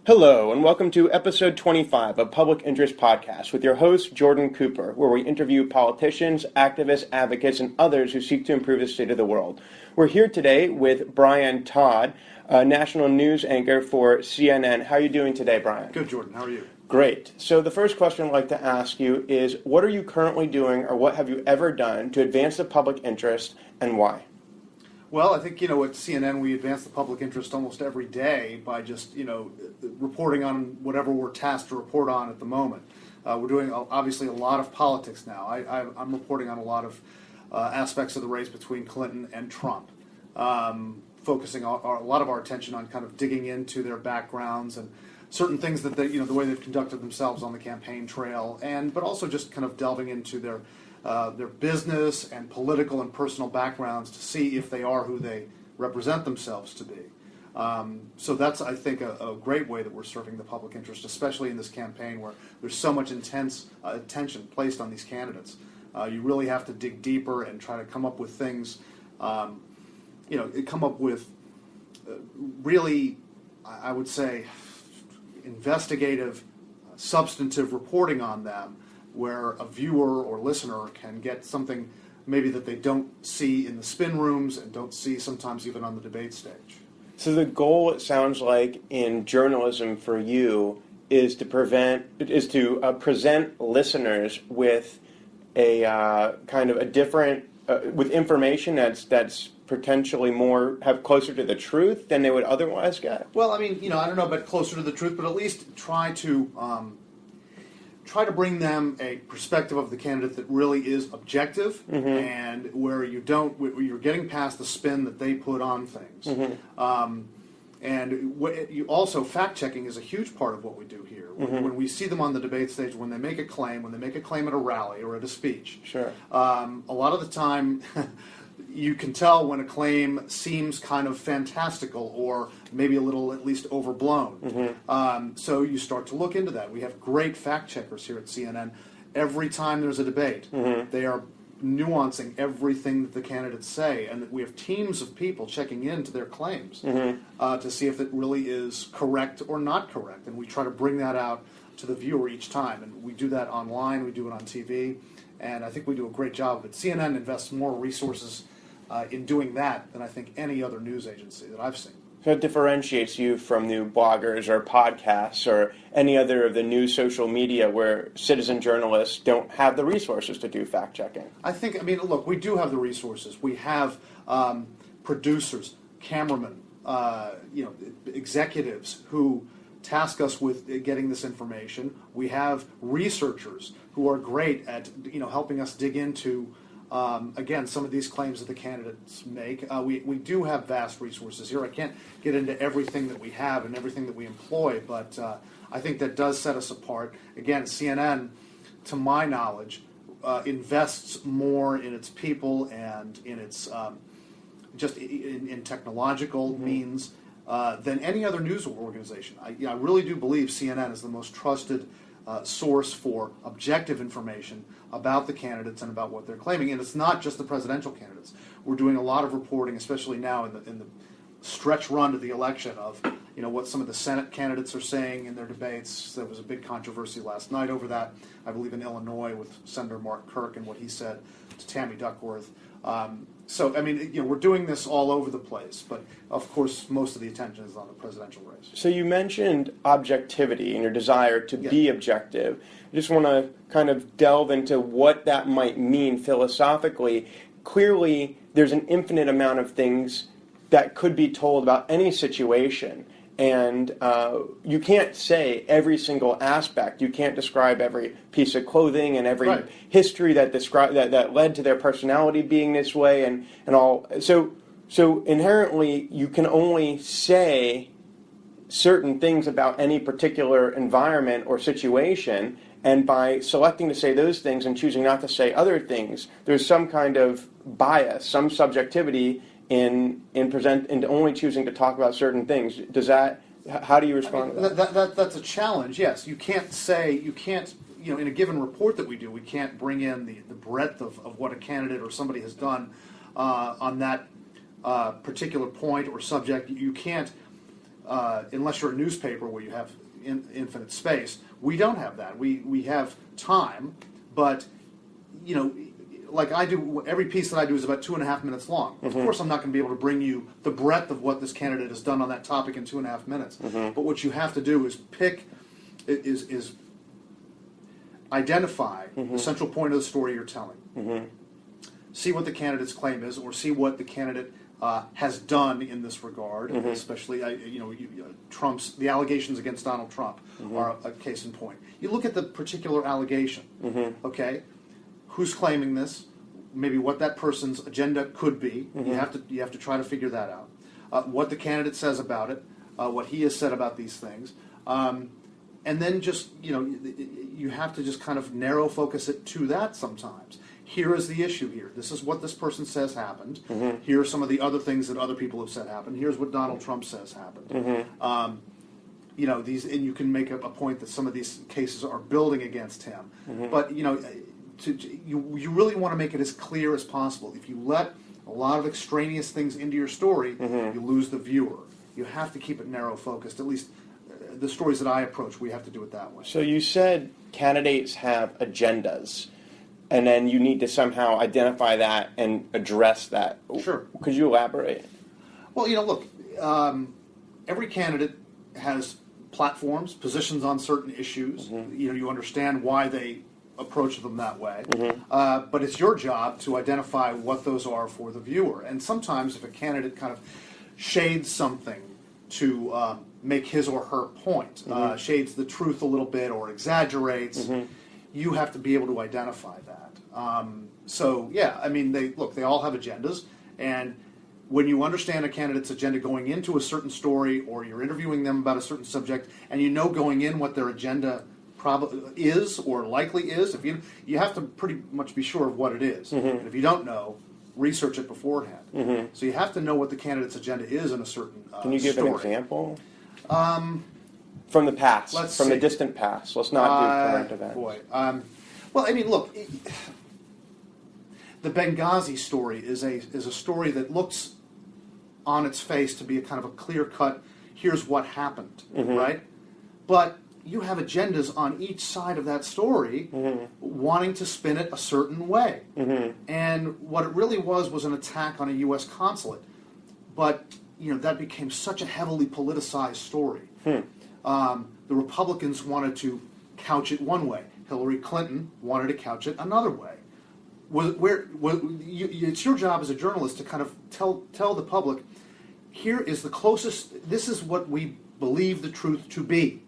Hello, and welcome to episode 25 of Public Interest Podcast with your host, Jordan Cooper, where we interview politicians, activists, advocates, and others who seek to improve the state of the world. We're here today with Brian Todd, a national news anchor for CNN. How are you doing today, Brian? Good, Jordan. How are you? Great. So the first question I'd like to ask you is, what are you currently doing, or what have you ever done to advance the public interest, and why? Well, I think, at CNN we advance the public interest almost every day by just, reporting on whatever we're tasked to report on at the moment. We're doing, obviously, a lot of politics now. I'm reporting on a lot of aspects of the race between Clinton and Trump, focusing a lot of our attention on kind of digging into their backgrounds and certain things that they, the way they've conducted themselves on the campaign trail, but also just kind of delving into their business and political and personal backgrounds to see if they are who they represent themselves to be. So that's, I think, a great way that we're serving the public interest, especially in this campaign where there's so much intense attention placed on these candidates. You really have to dig deeper and try to come up with things, come up with really, I would say, investigative, substantive reporting on them, where a viewer or listener can get something maybe that they don't see in the spin rooms and don't see sometimes even on the debate stage. So the goal, it sounds like, in journalism for you is to present listeners with a kind of a different, with information that's potentially have closer to the truth than they would otherwise get. Well, I don't know about closer to the truth, but at least try to bring them a perspective of the candidate that really is objective, and where you're getting past the spin that they put on things. And you also, fact-checking is a huge part of what we do here. When we see them on the debate stage, when they make a claim at a rally or at a speech, sure. A lot of the time you can tell when a claim seems kind of fantastical or maybe a little at least overblown. So you start to look into that. We have great fact checkers here at CNN. Every time there's a debate, they are nuancing everything that the candidates say, and we have teams of people checking into their claims to see if it really is correct or not correct, and we try to bring that out to the viewer each time, and we do that online, we do it on TV, and I think we do a great job of it. CNN invests more resources in doing that than I think any other news agency that I've seen. So it differentiates you from new bloggers or podcasts or any other of the new social media where citizen journalists don't have the resources to do fact-checking. Look, we do have the resources. We have producers, cameramen, executives who task us with getting this information. We have researchers who are great at helping us dig into again, some of these claims that the candidates make. We do have vast resources here. I can't get into everything that we have and everything that we employ, but I think that does set us apart. Again, CNN, to my knowledge, invests more in its people and in its just in technological means than any other news organization. I really do believe CNN is the most trusted source for objective information about the candidates and about what they're claiming. And it's not just the presidential candidates. We're doing a lot of reporting, especially now in the stretch run to the election, of what some of the Senate candidates are saying in their debates. There was a big controversy last night over that, I believe in Illinois, with Senator Mark Kirk and what he said to Tammy Duckworth. We're doing this all over the place, but of course most of the attention is on the presidential race. So you mentioned objectivity and your desire to be objective. I just want to kind of delve into what that might mean philosophically. Clearly, there's an infinite amount of things that could be told about any situation. And you can't say every single aspect. You can't describe every piece of clothing and every history that led to their personality being this way and all. So inherently, you can only say certain things about any particular environment or situation. And by selecting to say those things and choosing not to say other things, there's some kind of bias, some subjectivity in only choosing to talk about certain things. How do you respond to that? That's a challenge, yes. You can't in a given report that we do, we can't bring in the breadth of what a candidate or somebody has done on that particular point or subject. You can't unless you're a newspaper where you have infinite space. We don't have that. We have time, but like I do, every piece that I do is about 2.5 minutes long. Of course, I'm not going to be able to bring you the breadth of what this candidate has done on that topic in 2.5 minutes. But what you have to do is identify the central point of the story you're telling. See what the candidate's claim is, or see what the candidate has done in this regard. Especially, the allegations against Donald Trump are a case in point. You look at the particular allegation. Okay. Who's claiming this? Maybe what that person's agenda could be. You have to try to figure that out. What the candidate says about it, what he has said about these things, and then just you have to just kind of narrow focus it to that. Sometimes here is the issue here. This is what this person says happened. Here are some of the other things that other people have said happened. Here's what Donald Trump says happened. These, and you can make a point that some of these cases are building against him, but you really want to make it as clear as possible. If you let a lot of extraneous things into your story, you lose the viewer. You have to keep it narrow focused. At least the stories that I approach, we have to do it that way. So you said candidates have agendas, and then you need to somehow identify that and address that. Sure. Could you elaborate? Well, look, every candidate has platforms, positions on certain issues. You understand why they approach them that way. But it's your job to identify what those are for the viewer. And sometimes if a candidate kind of shades something to make his or her point, shades the truth a little bit or exaggerates, you have to be able to identify that. They all have agendas, and when you understand a candidate's agenda going into a certain story, or you're interviewing them about a certain subject, and you know going in what their agenda probably is or likely is, if you have to pretty much be sure of what it is. And if you don't know, research it beforehand. So you have to know what the candidate's agenda is in a certain Can you give story. an example? From the past, the distant past. Let's not do current events. Look, the Benghazi story is a story that looks on its face to be a kind of a clear-cut, here's what happened, right? But you have agendas on each side of that story wanting to spin it a certain way. And what it really was an attack on a U.S. consulate. But, that became such a heavily politicized story. The Republicans wanted to couch it one way. Hillary Clinton wanted to couch it another way. It's your job as a journalist to kind of tell the public, here is the closest, this is what we believe the truth to be.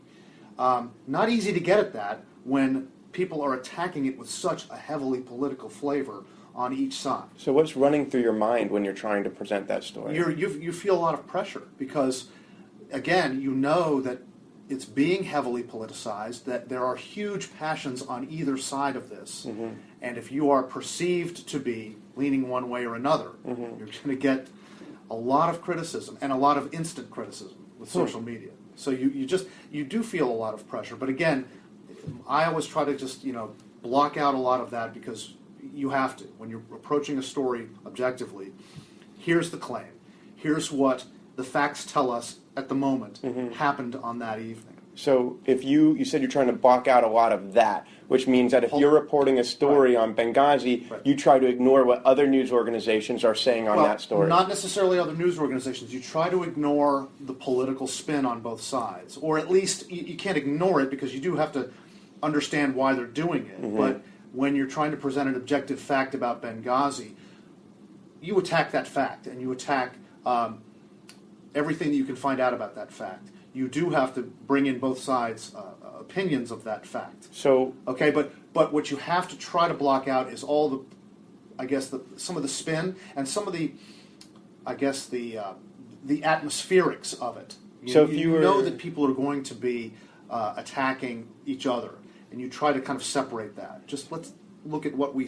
Not easy to get at that when people are attacking it with such a heavily political flavor on each side. So what's running through your mind when you're trying to present that story? You feel a lot of pressure because, again, you know that it's being heavily politicized, that there are huge passions on either side of this. And if you are perceived to be leaning one way or another, you're going to get a lot of criticism, and a lot of instant criticism with social media. So you do feel a lot of pressure. But again, I always try to just block out a lot of that, because you have to. When you're approaching a story objectively, here's the claim. Here's what the facts tell us at the moment happened on that evening. So if you said you're trying to block out a lot of that, which means that if you're reporting a story on Benghazi, you try to ignore what other news organizations are saying on that story. Not necessarily other news organizations. You try to ignore the political spin on both sides. Or at least you can't ignore it, because you do have to understand why they're doing it. But when you're trying to present an objective fact about Benghazi, you attack that fact, and you attack everything that you can find out about that fact. You do have to bring in both sides' opinions of that fact. So okay, but what you have to try to block out is all some of the spin and some of the atmospherics of it. You know that people are going to be attacking each other, and you try to kind of separate that. Just let's look at what we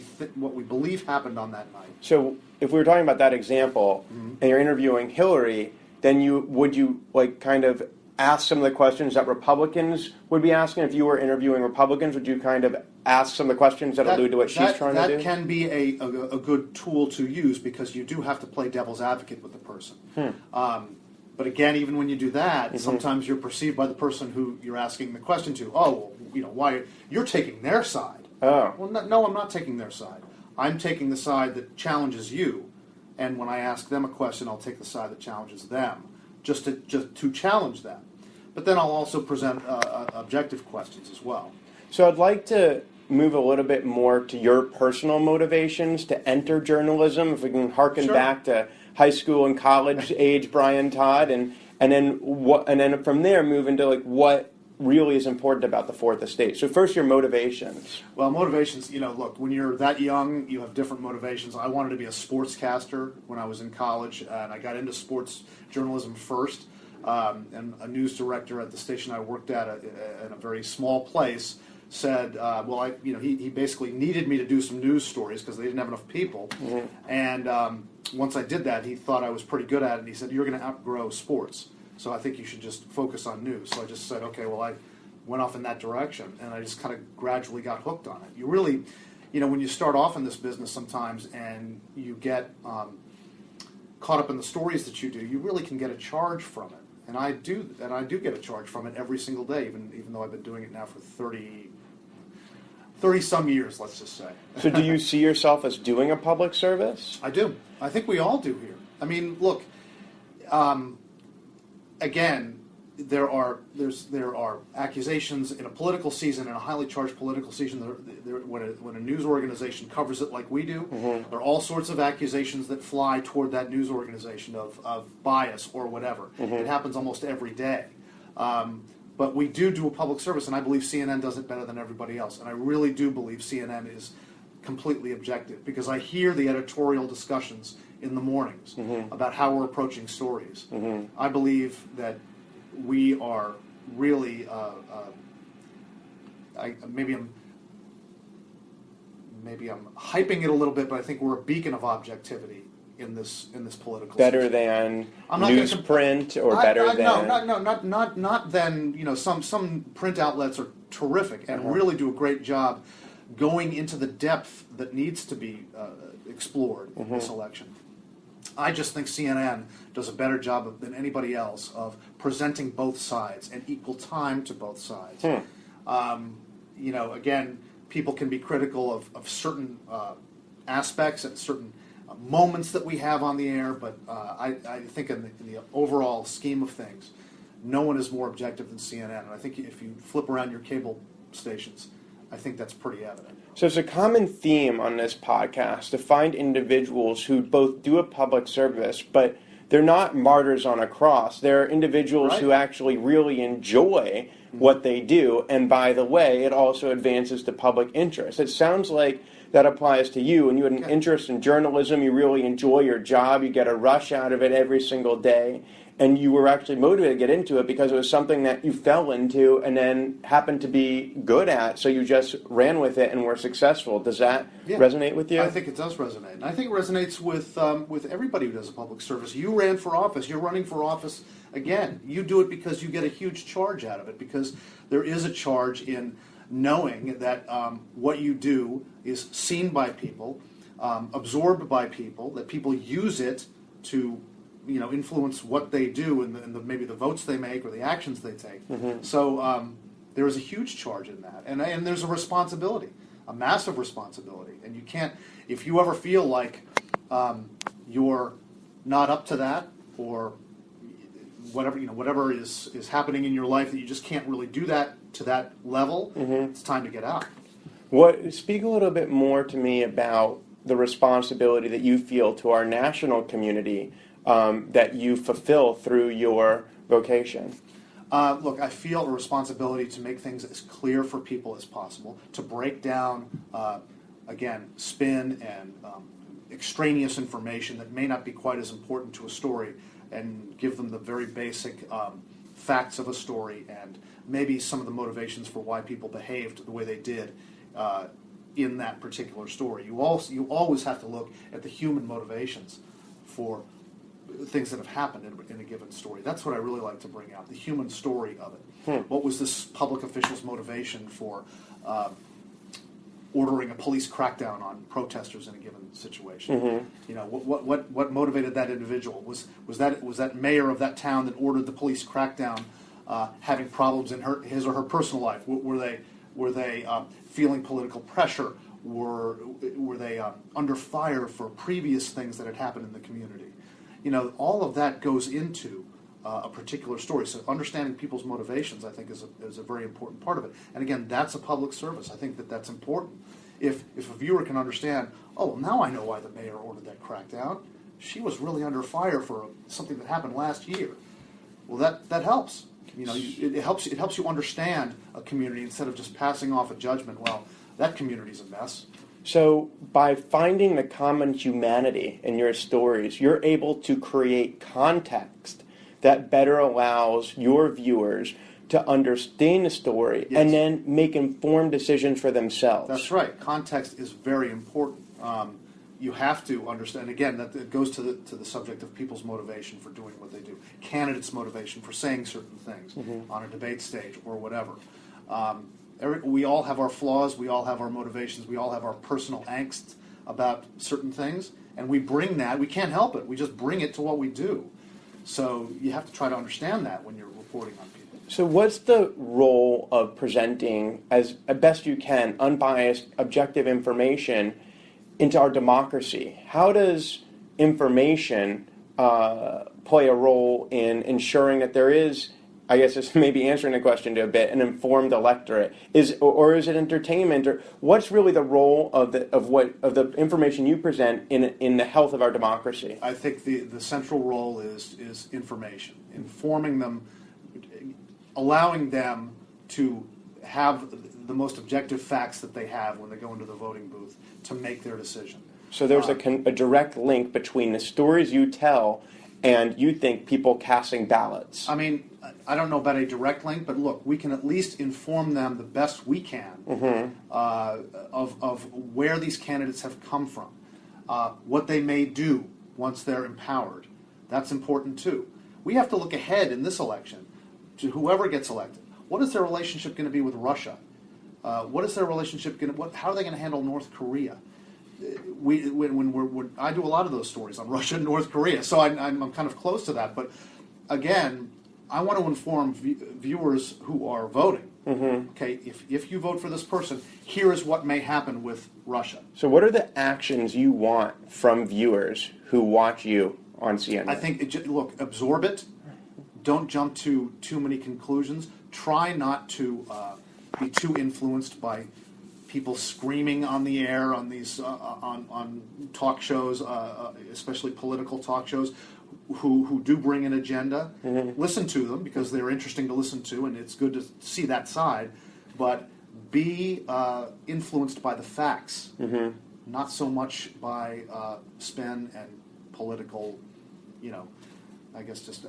believe happened on that night. So if we were talking about that example, and you're interviewing Hillary, then would you kind of ask some of the questions that Republicans would be asking? If you were interviewing Republicans, would you kind of ask some of the questions that allude to what she's trying to do? That can be a good tool to use, because you do have to play devil's advocate with the person. But again, even when you do that, sometimes you're perceived by the person who you're asking the question to, oh, well, why you're taking their side. Oh. Well, no, I'm not taking their side. I'm taking the side that challenges you, and when I ask them a question, I'll take the side that challenges them, just to challenge them. But then I'll also present objective questions as well. So I'd like to move a little bit more to your personal motivations to enter journalism, if we can harken back to high school and college age Brian Todd, and then from there move into like what really is important about the Fourth Estate. So first, your motivations. Well, motivations, look, when you're that young, you have different motivations. I wanted to be a sportscaster when I was in college, and I got into sports journalism first. And a news director at the station I worked at in a very small place said, he basically needed me to do some news stories because they didn't have enough people. And once I did that, he thought I was pretty good at it. And he said, you're going to outgrow sports, so I think you should just focus on news. So I just said, okay, well, I went off in that direction, and I just kind of gradually got hooked on it. You really, when you start off in this business sometimes and you get caught up in the stories that you do, you really can get a charge from it. And I do get a charge from it every single day, even though I've been doing it now for 30 some years, let's just say. So do you see yourself as doing a public service? I do. I think we all do here. I mean, look, again, there are accusations in a political season, in a highly charged political season. When a news organization covers it like we do, there are all sorts of accusations that fly toward that news organization of bias or whatever. It happens almost every day. But we do a public service, and I believe CNN does it better than everybody else. And I really do believe CNN is completely objective, because I hear the editorial discussions in the mornings about how we're approaching stories. I believe that we are really, maybe I'm hyping it a little bit, but I think we're a beacon of objectivity in this political better system. than newsprint, or better than not than some print outlets are terrific and really do a great job going into the depth that needs to be explored in this election. I just think CNN does a better job than anybody else of presenting both sides and equal time to both sides. Again, people can be critical of certain aspects and certain moments that we have on the air, but I think in the overall scheme of things, no one is more objective than CNN. And I think if you flip around your cable stations, I think that's pretty evident. So it's a common theme on this podcast to find individuals who both do a public service, but they're not martyrs on a cross. They're individuals who actually really enjoy what they do, and by the way, it also advances the public interest. It sounds like that applies to you, and you had an interest in journalism. You really enjoy your job. You get a rush out of it every single day. And you were actually motivated to get into it because it was something that you fell into and then happened to be good at, so you just ran with it and were successful. Does that resonate with you? I think it does resonate. And I think it resonates with everybody who does a public service. You ran for office. You're running for office again. You do it because you get a huge charge out of it, because there is a charge in knowing that what you do is seen by people, absorbed by people, that people use it to influence what they do and maybe the votes they make or the actions they take. So there is a huge charge in that, and there's a responsibility, a massive responsibility, and you can't, if you ever feel like you're not up to that, or whatever is happening in your life that you just can't really do that to that level, it's time to get out. Speak a little bit more to me about the responsibility that you feel to our national community that you fulfill through your vocation. Look, I feel a responsibility to make things as clear for people as possible, to break down, again, spin and extraneous information that may not be quite as important to a story, and give them the very basic facts of a story and maybe some of the motivations for why people behaved the way they did in that particular story. You always have to look at the human motivations for things that have happened in a given story. That's what I really like to bring out, the human story of it. What was this public official's motivation for ordering a police crackdown on protesters in a given situation. You know, what motivated that individual? Was that mayor of that town that ordered the police crackdown having problems in his or her personal life? Were they feeling political pressure? Were they under fire for previous things that had happened in the community? You know, all of that goes into a particular story. So understanding people's motivations, I think, is a very important part of it. And again, that's a public service. I think that's important. If a viewer can understand, oh, well, now I know why the mayor ordered that crackdown. She was really under fire for something that happened last year. Well, that helps. You know, it helps you understand a community instead of just passing off a judgment. Well, that community's a mess. So by finding the common humanity in your stories, you're able to create context that better allows your viewers to understand the story and then make informed decisions for themselves. That's right. Context is very important. You have to understand, again, that it goes to the subject of people's motivation for doing what they do, candidates' motivation for saying certain things on a debate stage or whatever. We all have our flaws, we all have our motivations, we all have our personal angst about certain things, and we bring that, we can't help it, we just bring it to what we do. So you have to try to understand that when you're reporting on people. So what's the role of presenting, as best you can, unbiased, objective information into our democracy? How does information play a role in ensuring that there is, I guess it's maybe answering the question to a bit, an informed electorate? Or is it entertainment? Or what's really the role of the information you present in the health of our democracy? I think the central role is information, informing them, allowing them to have the most objective facts that they have when they go into the voting booth to make their decision. So there's a direct link between the stories you tell and you think people casting ballots. I mean, I don't know about a direct link, but look, we can at least inform them the best we can of where these candidates have come from, what they may do once they're empowered. That's important too. We have to look ahead in this election to whoever gets elected. What is their relationship going to be with Russia? What is their relationship going to? How are they going to handle North Korea? I do a lot of those stories on Russia and North Korea, so I'm kind of close to that. But again, I want to inform viewers who are voting. Okay, if you vote for this person, here is what may happen with Russia. So what are the actions you want from viewers who watch you on CNN? I think, look, absorb it. Don't jump to too many conclusions. Try not to be too influenced by people screaming on the air on these on talk shows, especially political talk shows, who do bring an agenda. Listen to them because they're interesting to listen to, and it's good to see that side. But be influenced by the facts, not so much by spin and political, I guess just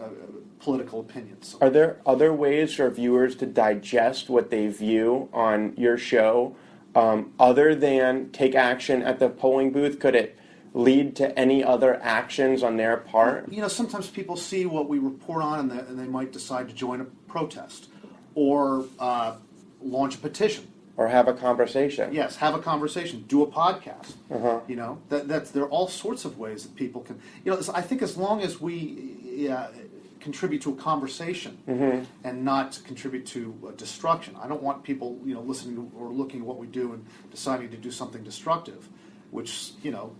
political opinions. Are there other ways for viewers to digest what they view on your show other than take action at the polling booth? Could it lead to any other actions on their part? Sometimes people see what we report on and they might decide to join a protest or launch a petition. Or have a conversation. Yes, have a conversation. Do a podcast. There are all sorts of ways that people can. I think as long as we contribute to a conversation and not contribute to destruction. I don't want people, listening or looking at what we do and deciding to do something destructive, which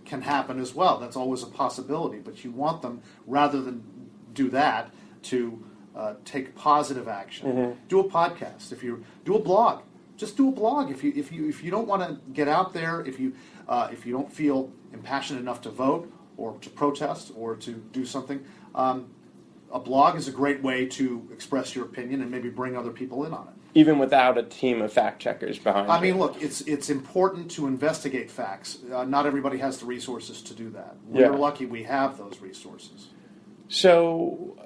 can happen as well. That's always a possibility. But you want them, rather than do that, to take positive action. Do a podcast. If you do a blog. Just do a blog. If you don't want to get out there, if you don't feel impassioned enough to vote or to protest or to do something, a blog is a great way to express your opinion and maybe bring other people in on it. Even without a team of fact checkers behind you. I mean, look, it's important to investigate facts. Not everybody has the resources to do that. We're lucky we have those resources. So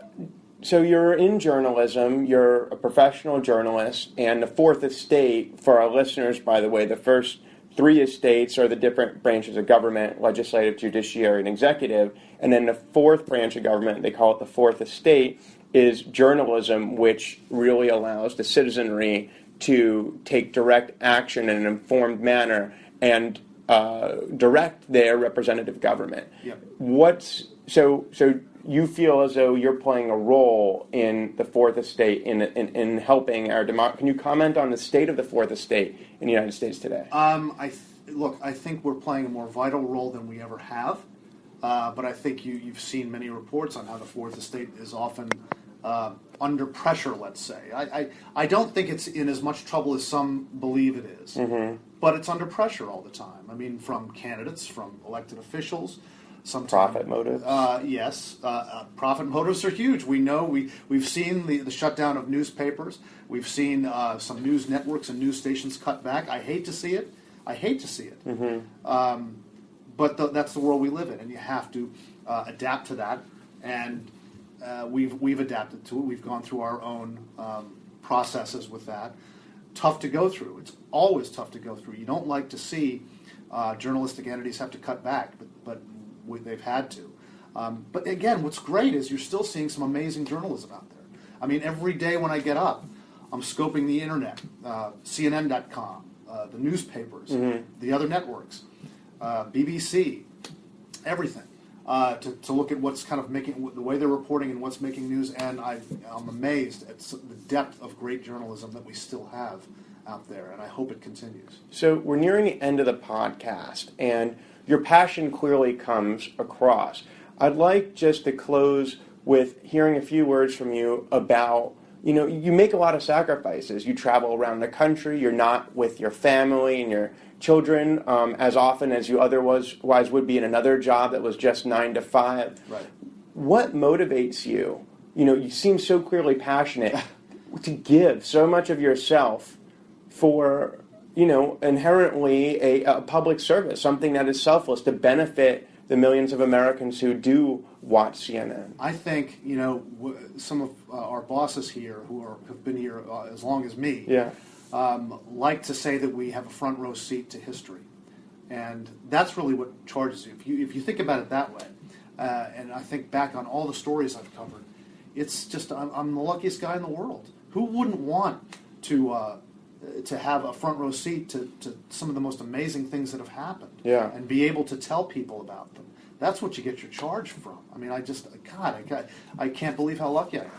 you're in journalism, you're a professional journalist, and the fourth estate, for our listeners, by the way, the first three estates are the different branches of government: legislative, judiciary, and executive. And then the fourth branch of government, they call it the fourth estate, is journalism, which really allows the citizenry to take direct action in an informed manner and direct their representative government. Yep. So you feel as though you're playing a role in the Fourth Estate in helping our democracy. Can you comment on the state of the Fourth Estate in the United States today? I think we're playing a more vital role than we ever have. But I think you've seen many reports on how the Fourth Estate is often under pressure, let's say. I don't think it's in as much trouble as some believe it is, but it's under pressure all the time. I mean, from candidates, from elected officials. Sometimes, profit motives? Yes. Profit motives are huge. We know, we've seen the shutdown of newspapers. We've seen some news networks and news stations cut back. I hate to see it. But that's the world we live in, and you have to adapt to that. And we've adapted to it. We've gone through our own processes with that. Tough to go through. It's always tough to go through. You don't like to see journalistic entities have to cut back, but they've had to. But again, what's great is you're still seeing some amazing journalism out there. I mean, every day when I get up, I'm scoping the internet, CNN.com, the newspapers, the other networks, BBC, everything, to look at what's kind of making, the way they're reporting and what's making news, and I'm amazed at the depth of great journalism that we still have out there, and I hope it continues. So we're nearing the end of the podcast, and your passion clearly comes across. I'd like just to close with hearing a few words from you about, you make a lot of sacrifices. You travel around the country. You're not with your family and your children as often as you otherwise would be in another job that was just 9 to 5. Right. What motivates you? You seem so clearly passionate to give so much of yourself for, inherently a public service, something that is selfless to benefit the millions of Americans who do watch CNN. I think, some of our bosses here have been here as long as me, like to say that we have a front row seat to history. And that's really what charges you. If you think about it that way, and I think back on all the stories I've covered, it's just, I'm the luckiest guy in the world. Who wouldn't want to have a front row seat to some of the most amazing things that have happened, and be able to tell people about them? That's what you get your charge from. I mean, I can't believe how lucky I am.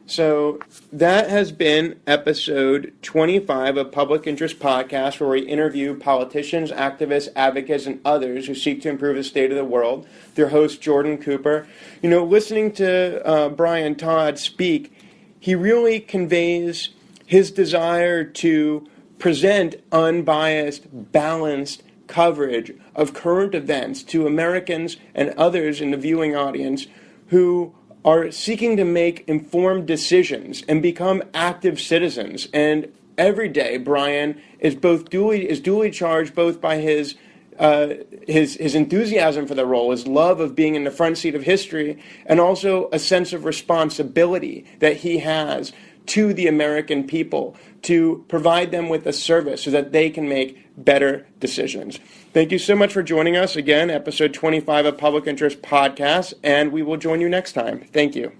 So that has been episode 25 of Public Interest Podcast, where we interview politicians, activists, advocates, and others who seek to improve the state of the world. Their host, Jordan Cooper. Listening to Brian Todd speak, he really conveys his desire to present unbiased, balanced coverage of current events to Americans and others in the viewing audience who are seeking to make informed decisions and become active citizens. And every day, Brian is duly charged both by his enthusiasm for the role, his love of being in the front seat of history, and also a sense of responsibility that he has to the American people to provide them with a service so that they can make better decisions. Thank you so much for joining us again, episode 25 of Public Interest Podcast, and we will join you next time. Thank you.